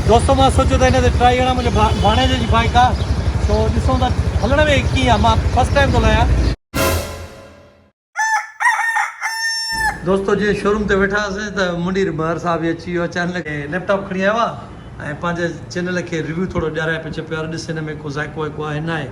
दोस्तों मां सोचो त हिन ते ट्राई करणा मुंहिंजे भाणेजे जी बाइक आहे तो ॾिसूं था हलण में कीअं आहे। मां फर्स्ट टाइम थो हलायां। दोस्तों जे शोरूम ते वेठा हुआसीं त मुंडीर महर साहब अची वियो चैनल खे लैपटॉप खणी आयो आहे ऐं पंहिंजे चैनल खे रिव्यू थोरो ॾियाराए पियो चए पियो ॾिस हिन में को ज़ाइको वाइको आहे न आहे।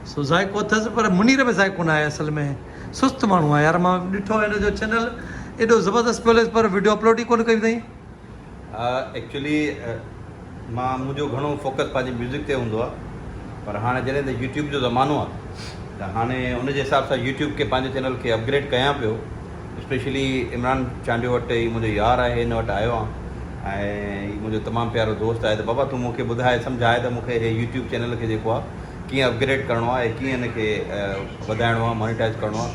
सो ज़ाइको अथसि पर मुनीर में ज़ाइको न आहे। असल में सुस्त माण्हू आहे यार। मां ॾिठो हिन जो चैनल एॾो ज़बरदस्त पियो हले पर वीडियो अपलोड ई कोन कई अथई। एक्चुअली मुंहिंजो घणो फोकस पंहिंजी म्यूज़िक ते हूंदो आहे पर हाणे जॾहिं त यूट्यूब जो ज़मानो आहे त हाणे उनजे हिसाब सां यूट्यूब खे पंहिंजे चैनल खे अपग्रेड कयां पियो। स्पेशली इमरान चांडियो वटि ही मुंहिंजो यार आहे, हिन वटि आयो आहे ऐं मुंहिंजो तमामु प्यारो दोस्त आहे। त बाबा तूं मूंखे ॿुधाए सम्झाए त मूंखे हे यूट्यूब चैनल खे जेको आहे कीअं अपग्रेड करिणो आहे ऐं कीअं हिनखे वधाइणो आहे, मोनिटाइज़ करिणो आहे।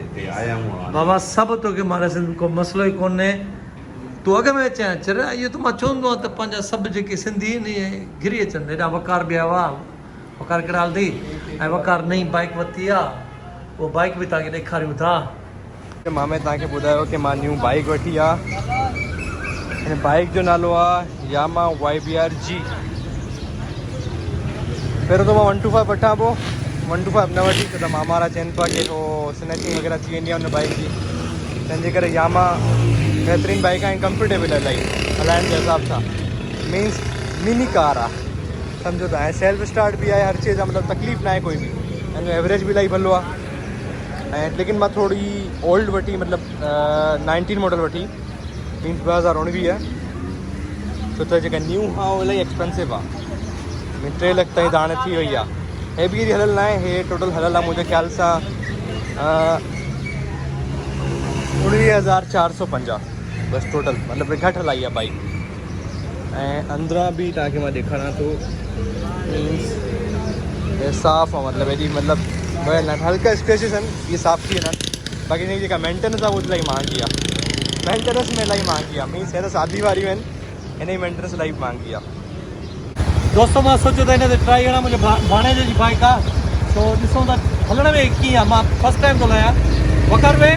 हिते आया आहियूं बाबा सभु तोखे मां ॾिसनि को मसइलो ई कोन्हे। तूं अॻ में अचे चर इहो त मां चवंदो आहियां त पंहिंजा सभु जेके सिंधी आहिनि घिरी अचनि। हेॾा वकार बि आयो आहे। वकार कहिड़ा हलंदी ऐं वकार नई बाइक वरिती आहे उहा बाइक बि तव्हांखे ॾेखारियूं था। मां तव्हांखे ॿुधायो की मां न्यू बाइक वठी आहे। हिन बाइक जो नालो आहे यामा YBR G। पहिरियों त मां 125 वठां पोइ 125 न वठी छो त मामा वारा चवनि पिया की उहो स्नैचिंग वग़ैरह थी वेंदी आहे हुन बाइक जी। तंहिंजे करे यामा बहितरीनु बाइक आहे ऐं कंफर्टेबल आहे इलाही हलाइण जे हिसाब सां। मीन्स मिनी कार आहे सम्झो त। ऐं सेल्फ स्टार्ट बि आहे, हर शइ जा मतिलबु तकलीफ़ न आहे कोई बि। हिन जो एवरेज बि इलाही भलो आहे। ऐं लेकिन मां थोरी ओल्ड वठी मतिलबु 19 मॉडल वठी मीन्स 2019 आहे छो त जेका न्यू आहे उहा इलाही एक्सपेंसिव आहे। मीन 3 लख ताईं त हाणे थी वई आहे। हे बि हलियल न आहे, हे टोटल हलियल आहे मुंहिंजे ख़्याल सां 19,450 बसि टोटल। मतिलबु घटि हलाई आहे बाइक। ऐं अंदरां बि तव्हांखे मां ॾेखारियां थो। मीन्स हे साफ़ु आहे मतिलबु हेॾी मतिलबु न हल्का स्क्रेचिस आहिनि, इहे साफ़ थी वेंदा आहिनि। बाक़ी हिनजी जेका मेंटेनेंस आहे उहा इलाही महांगी आहे। मेंटेनेंस में इलाही महांगी आहे। मीन्स हे त शादी वारियूं आहिनि, हिन जी मेंटेनेंस इलाही महांगी आहे। दोस्तों मां सोचो त हिन ते ट्राई करणा मुंहिंजे भाणेजे जी बाइक आहे तो ॾिसूं था हलण में कीअं आहे। मां फर्स्ट टाइम थो हलायां। वकार में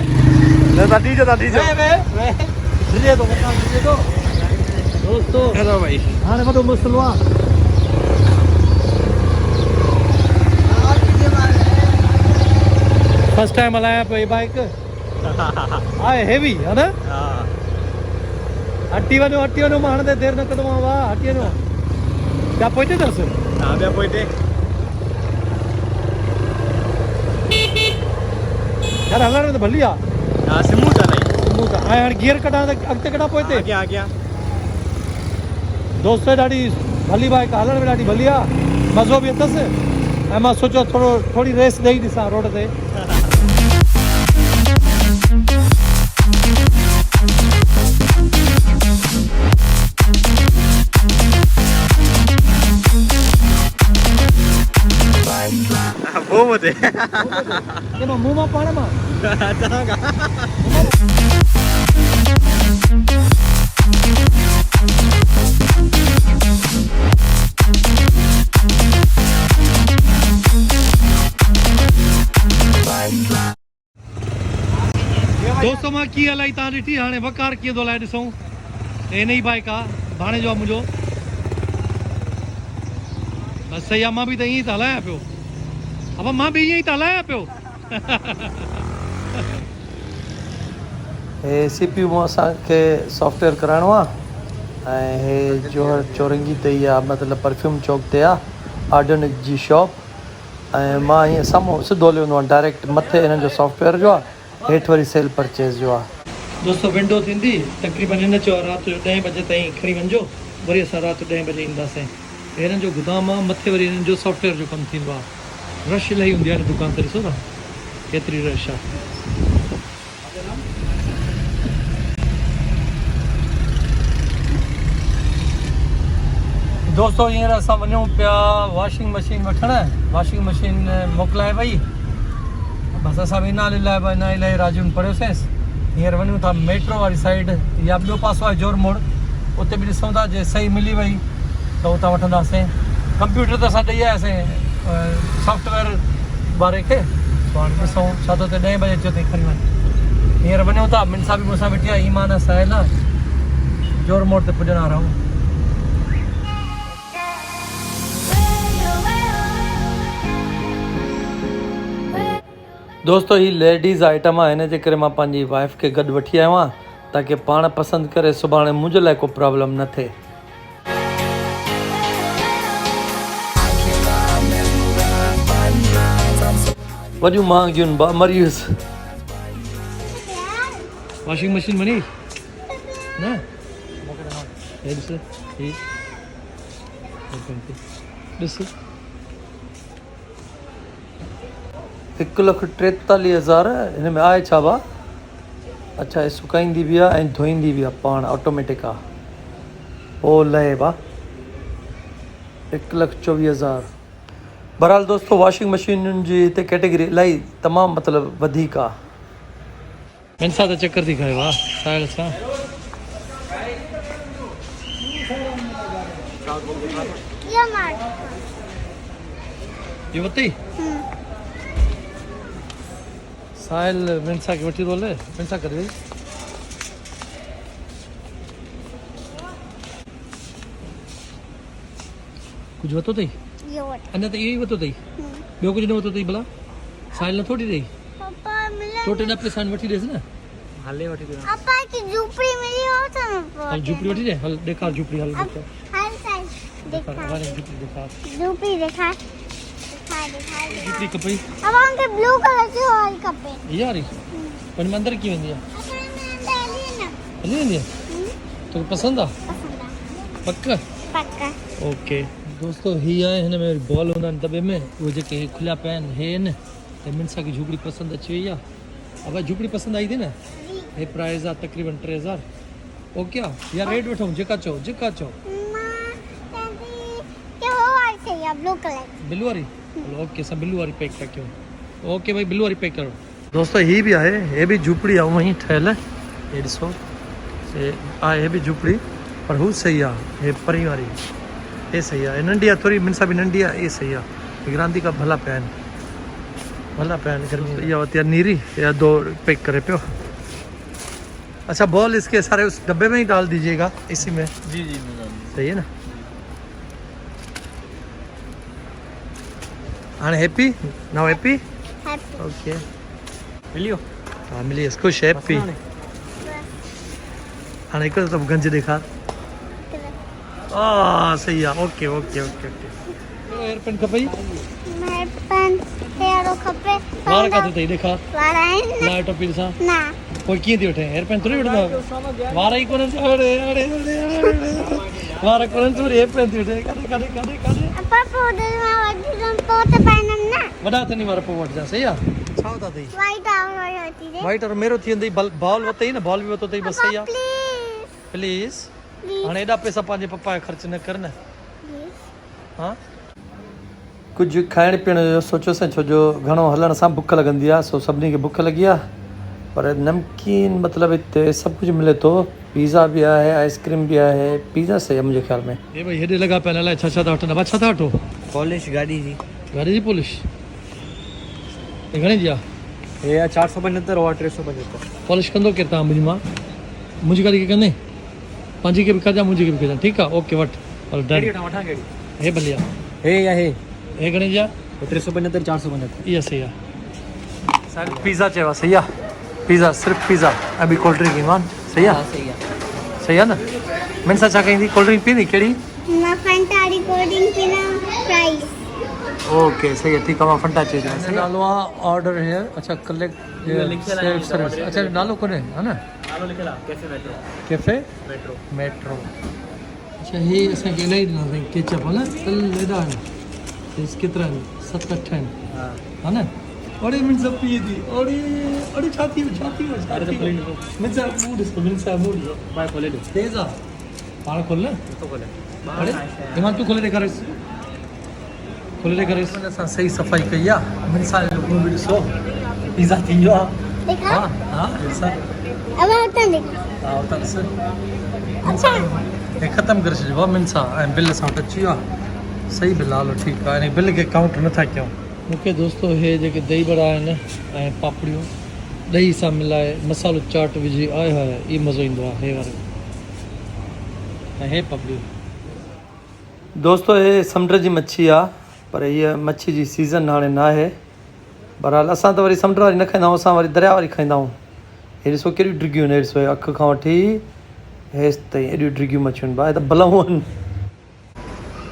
तव्हां डीजो डिजे थो वकार डिजे थो। दोस्तों हेलो भाई हाणे वॾो मसइलो आहे। फर्स्ट टाइम हलायां पियो हीअ बाइक आहे हेवी है न। हटी वञो मां हाणे त देरि न कंदोमांव। वाह हटी वञो। ॿिया पोइते अथसि? हा ॿिया पोइते यार हलण में त भली आहे। हा स्मूथ आहे इलाही स्मूथ आहे। ऐं हाणे गियर कढां त अॻिते कढां पोइते? अॻियां दोस्त ॾाढी भली बाइक आहे, हलण में ॾाढी भली आहे, मज़ो बि अथसि। ऐं मां सोचियो थोरी रेस ॾेई ॾिसां रोड ते। मुंह मां पाण मां दोस्तों मां कीअं हलाई तव्हां ॾिठी। हाणे वकार कीअं थो हलाए ॾिसूं। हिन ई बाइक आहे, भाणे जो आहे मुंहिंजो। बसि सही आहे। मां बि त ईअं ई त हलायां पियो। अब मां बि ईअं ई त हलायां पियो। हे CPU मां असांखे सॉफ्टवेयर कराइणो आहे ऐं हे चौरंगी ते ई आहे मतिलबु परफ्यूम चौक ते आहे ऑर्गेनिक जी शॉप। ऐं मां हीअं साम्हूं सिधो हली वेंदो आहियां डायरेक्ट मथे हिननि जो सॉफ्टवेयर जो आहे, हेठि वरी सेल परचेज़ जो आहे। दोस्तों विंडो थींदी तक़रीबन हिन चयो राति जो 10 बजे ताईं खणी वञिजो, वरी असां राति 10 बजे ईंदासीं। हिननि जो गोदाम आहे, मथे वरी हिननि जो सॉफ्टवेयर जो कमु थींदो आहे। रश इलाही हूंदी आहे हिन दुकान ते। ॾिसो था केतिरी रश आहे। दोस्तों हींअर असां वञूं पिया वॉशिंग मशीन वठणु। वॉशिंग मशीन मोकिलाए वई। बसि असां बि इन इलाही राजून पढ़ियोसीं। हींअर वञूं था मेट्रो वारी साइड या ॿियो पासो आहे जोर मोड़, उते बि ॾिसूं था जे सही मिली वई त उतां वठंदासीं। कंप्यूटर त असां ॾेई आयासीं सॉफ्टवेयर वारे खे। हाणे ॾिसूं छा थो थिए। 10 बजे अचो ताईं खणी वञ। हींअर वञूं था। मिनसा बि मूंसां वेठी आहे, ईमान साहिल जोर मोड़ ते पुॼण वारा आहियूं। दोस्तो ही लेडीज़ आइटम आहे, हिन जे करे मां पंहिंजी वाइफ खे गॾु वठी आयो आहियां ताकी पाण पसंदि करे सुभाणे मुंहिंजे लाइ को प्रॉब्लम न थिए। वॾियूं महांगियूं आहिनि मरियूस। वॉशिंग मशीन वञी न हे ॾिस ॾिस 1,43,000 हिन में आहे छा भाउ? अच्छा हे सुकाईंदी बि आहे ऐं धोईंदी बि आहे पाण, ऑटोमेटिक आहे। ओ लहे भाउ 1,24,000। बहरहाल दोस्तो वॉशिंग मशीनुनि जी हिते कैटेगरी इलाही तमामु मतिलबु वधीक आहे। हिन सां त चकर थी खाए वाह साहिल सां। ये वती साहिल मिनसा खे वठी रोले मिनसा करे कुझु वरितो अथई? अञा त इहो ई वरितो अथई, ॿियो कुझु न वरितो अथई भला? साहिल न थोड़ी ॾेई टोटे न पैसा वठी ॾेसि न। हले वठी दे पापा की झूपड़ी मिली हो तो हल झूपड़ी वठी ॾे, हल ॾेखार झूपड़ी, हल हर साइड देखा झूपड़ी ॾेखार। झूपड़ी देखा झूपड़ी खपई अब हमके ब्लू कलर की और कपे इहा वारी पर में अंदर कीअं वेंदी आहे? हली वेंदी आहे? तोखे पसंदि आहे? पक पक्का ओके दोस्तो हीअ आहे, हिन में बॉल हूंदा आहिनि दॿे में, उहे जेके खुलिया पिया आहिनि हे आहिनि। त मिनसा खे झूपड़ी पसंदि अची वई आहे। अब झूपड़ी पसंदि आई थी न? हे प्राइस आहे तक़रीबन 3,000। ओके आहे या रेट वठूं जेका चओ जेका चओ। ब्लू कलर ब्लू वारी ओके असां ब्लू वारी पैक था कयूं। ओके भाई ब्लू वारी पैक करो। दोस्तो हीअ बि आहे, हे बि झूपड़ी आहे उअं ई ठहियल। हे ॾिसो हे आहे, हे बि झूपड़ी पर हू सही आहे, हे परी वारी हे सही आहे। नंढी आहे थोरी, मिनसा बि नंढी आहे, ये सही आहे। विक्रांति का भला पिया आहिनि, भला पिया आहिनि। गर्मी इहा वरिती आहे नीरी, या 2 पैक करे पियो। अच्छा बॉल इसके सारे उस डब्बे में ही डाल दीजिएगा इसी में। जी जी सही है ना? हाँ happy now happy happy okay मिलियो हाँ मिली खुश हैप्पी। हाँ एक तो गंज दिखा सही है। Okay okay okay okay air pen खपई मैं पेन हेरो खपे वार का तो देखा वाराइन ना टोपी सा ना कोई की थी उठे एयर पेन थोड़ी उठदा वार ही कोन। अरे अरे अरे वार कोन तो एयर पेन थी उठे कदे कदे कदे कदे पापा उधर में वठी दम पोते पाइनम ना वडा तनी वार पो वठ जा। सही है छा होता थई वाइट और होती है वाइट और मेरो थी वंदी बॉल वतई ना बॉल भी वतो थई बस। सही है प्लीज प्लीज हाणे एॾा पैसा पंहिंजे पप्पा खे ख़र्च न कर न। हाँ कुझु खाइण पीअण जो सोचियोसीं, छो जो घणो हलण सां बुख लॻंदी आहे, सो सभिनी खे बुख लॻी आहे। पर नमकीन मतिलबु हिते सभु कुझु मिले थो, पिज़्ज़ा बि आहे, आइस्क्रीम बि आहे। पिज़्ज़ा सही आहे मुंहिंजे ख़्याल में। हे भई हेॾे लॻा पिया अलाए छा छा था वठनि। छा था वठो? पॉलिश गाड़ी जी गाड़ी जी पॉलिश हे घणे जी आहे? ये 475 और 375 पॉलिश कंदो केरु तव्हां मुंहिंजी मां? मुंहिंजी गाड़ी खे कंदे पंहिंजी खे बि कजां मुंहिंजी खे बि कजां। ठीकु आहे ओके वठ हल डन। वठा केड़ी हे भली आहे हे या हे हे घणे जी आहे? 375 475 इहा सही आहे। पिज़्ज़ा चयो आहे सही आहे। पिज़्ज़ा सिर्फ़ु पिज़्ज़ा ऐं ॿी कोल्ड ड्रिंक ईमान सही आहे। सही आहे न? मिनसा छा कईंदी? कोल्ड ड्रिंक पींदी कहिड़ी? मैं फंटा रिकॉर्डिंग की ना प्राइस ओके सही है ठीक है। मां फंटा चेंज नालो आहे ऑर्डर हियर। अच्छा कलेक्ट सर्विस। अच्छा नालो कोन्हे है न? नालो लिखला cafe metro cafe metro metro. अच्छा हे असांखे इलाही ॾिना अथई केचप है न? तल एॾा आहिनि केतिरा आहिनि? 7-8 आहिनि हा न? अरे मिनसा पीए थी अरे अरे छा थी वियो छा थी वियो छा थी वियो? मिनसा मूड ॾिसो मिनसा मूड भाई खोले दो तेज़ आहे पाण खोल न। तो खोले अरे ईमान तूं खोले ॾेखारिस खोले ॾेखारिस। असां सही सफ़ाई कई आहे। मिनसा जो मूड बि ॾिसो पिज़्ज़ा थी वियो आहे। देखा हाँ हाँ मिनसा अब होता देखा हाँ उतां ॾिस मिनसा हे ख़तमु करे छॾिबो आहे मिनसा ऐं बिल असां वटि अची वियो आहे। सही बिल आहे हलो ठीकु आहे। हिन बिल खे काउंट नथा कयूं। मूंखे दोस्तो हे जेके दही बड़ा आहिनि ऐं पापड़ियूं ॾही सां मिलाए मसालो चाट विझी आए हाय इहो मज़ो ईंदो आहे। हे वारो ऐं हे पापड़ियूं दोस्तो हे समुंड जी मच्छी आहे पर हीअ मच्छी जी सीज़न हाणे न आहे। बहरहाल असां त वरी समुंड वारी न खाईंदा आहियूं, असां वरी दरिया वारी खाईंदा आहियूं। हे ॾिसो कहिड़ियूं डिघियूं आहिनि, हे ॾिसो अखि खां वठी हेसि ताईं एॾियूं डिघियूं मच्छियूं आहिनि भाउ, त भलऊं आहिनि।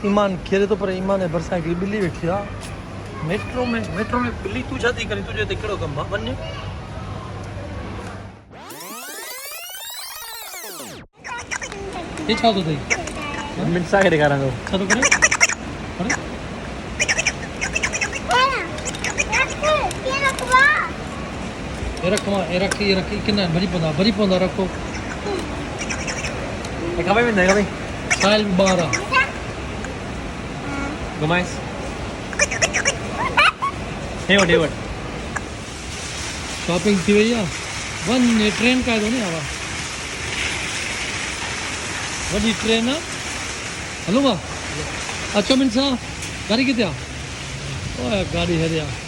ईमान खेरे थो पर ईमान जे भरिसां हिकिड़ी ॿिली वेठी आहे मेट्रो में ॿिली तूं छा थी करे, तुंहिंजे हिते कहिड़ो कमु आहे, वञ। हे छा थो अथई, मिर्चा खे ॾेखारां थो। छा थो करे, अरे हे रख किन भॼी पवंदा रखो। खपे वेंदा खपे साहिल बि ॿार आहे, घुमाइस हे वटि शॉपिंग थी वई आहे, वञ हे ट्रेन का थो नी आवा, वॾी ट्रेन आहे, हलो भाउ अचो मिन सां, गाॾी किथे आहे, ओए गाॾी हेॾे आहे।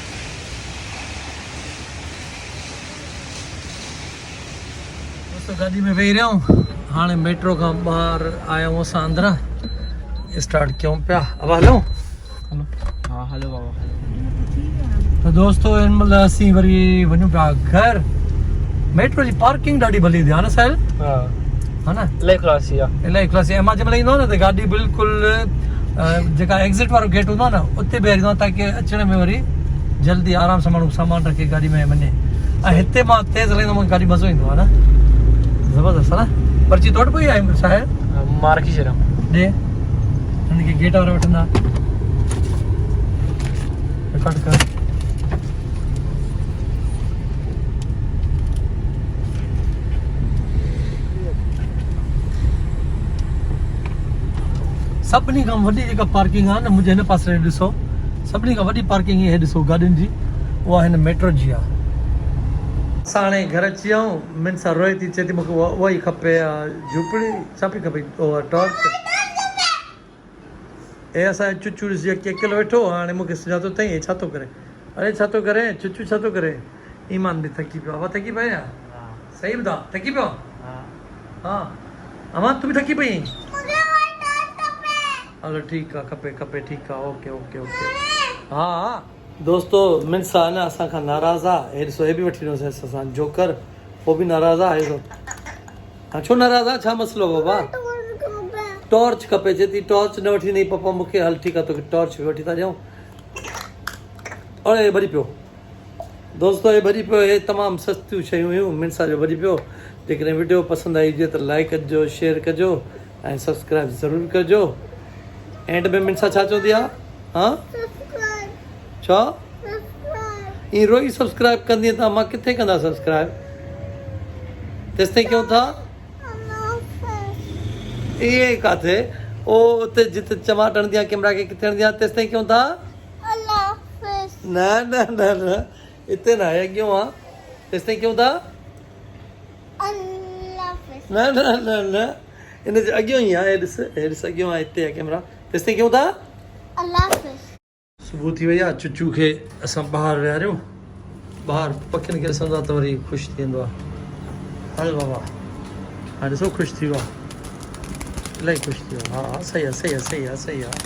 गाॾी में वेही रहिया आहियूं, हाणे मेट्रो खां ॿाहिरि आया आहियूं असां अंदरां, स्टार्ट कयूं पिया, अब हलूं। हलो हा हलो बाबा। त दोस्तो हिन महिल असीं वरी वञूं पिया घर। मेट्रो जी पार्किंग ॾाढी भली थी आहे न साहिल, हा हा न, इलाही क्लासी आहे। इलाही क्लास। ऐं मां जंहिं महिल ईंदो आहे न त गाॾी बिल्कुलु जेका एग्ज़िट वारो गेट हूंदो आहे न उते बीहारींदो आहे ताकी अचण में वरी जल्दी आराम सां माण्हू सामान रखे गाॾी में वञे। ऐं हिते मां तेज़ हलाईंदो मूंखे गाॾी मज़ो ईंदो आहे न, ज़बरदस्त आहे न। पर्ची तोड़ पई आहे साहिल, मां रखी छॾियां। ॾे हिनखे गेट वारा वठंदा, कट कर। सभिनी खां वॾी जेका पार्किंग आहे न मुंहिंजे हिन पासे ॾिसो, सभिनी खां वॾी पार्किंग इहा ॾिसो गाॾियुनि जी, उहा हिन मेट्रो जी आहे। असां हाणे घर अची विया आहियूं, मिन सां रोए थी, चए थी मूंखे उहा ई खपे, झूपड़ी छा पई खपे, उहा टॉर्च। हे असांजो चुचू ॾिसी अकेलो वेठो, हाणे मूंखे सुञातो अथई हे छा थो करे, अरे छा थो करे चुचू, छा थो करे। ईमान बि थकी पियो, अवा थकी पई आहे, सही ॿुधा थकी पियो, हा अमा तूं बि थकी पई, हलो ठीकु आहे, खपे ठीकु आहे, ओके ओके ओके। हा दोस्तो मिन सां न असांखां नाराज़ आहे, हे ॾिसो हे बि वठी ॾिनोसीं असां जोकर, उहो बि नाराज़ आहे, हे हा छो नाराज़ आहे, छा मसइलो बाबा। टॉर्च खपे, चए थी टॉर्च न वठी ॾिनई पप्पा मूंखे, हल ठीकु आहे तोखे टॉर्च वठी था ॾियूं। और हे भरी पियो दोस्तो, हे भरी पियो, हे तमामु सस्तियूं शयूं हुयूं, मिन सां जो भरी पियो। जेकॾहिं वीडियो पसंदि आई हुजे त लाइक कजो, शेयर कजो ऐं सब्सक्राइब ज़रूरु कजो। एंड में मिन सां छा चवंदी आहे, हा छा ईअं रोई सब्सक्राइब कंदी त मां किथे कंदा सब्सक्राइब, तेसि ताईं कयूं था इहे किथे ओ उते जिते चमाट हणंदी आहे कैमरा खे किथे हणंदी आहे, तेसि ताईं कयूं था न न न न हिते न आहे, अॻियों आहे, तेसि ताईं कयूं था न न न न हिन जे अॻियों ई आहे, हे ॾिस अॻियों आहे, हिते आहे कैमरा, तेसि ताईं कयूं था। सुबुह थी वई आहे, चुचू खे असां ॿाहिरि विहारियूं, ॿाहिरि पखियुनि खे ॾिसंदो आहे त वरी ख़ुशि थी वेंदो आहे। हल बाबा हाणे ॾिसो ख़ुशि थी वियो आहे, इलाही ख़ुशि थी वियो आहे, हा सही आहे सही आहे सही आहे सही आहे,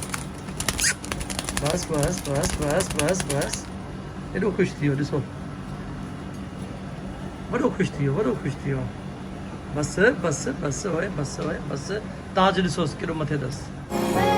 बस बस बस बस बस बस, एॾो ख़ुशि थी वियो, ॾिसो वॾो ख़ुशि थी वियो, वॾो ख़ुशि थी वियो, बस बस बस वए बस वए बस, ताज ॾिसोसि केॾो मथे अथसि।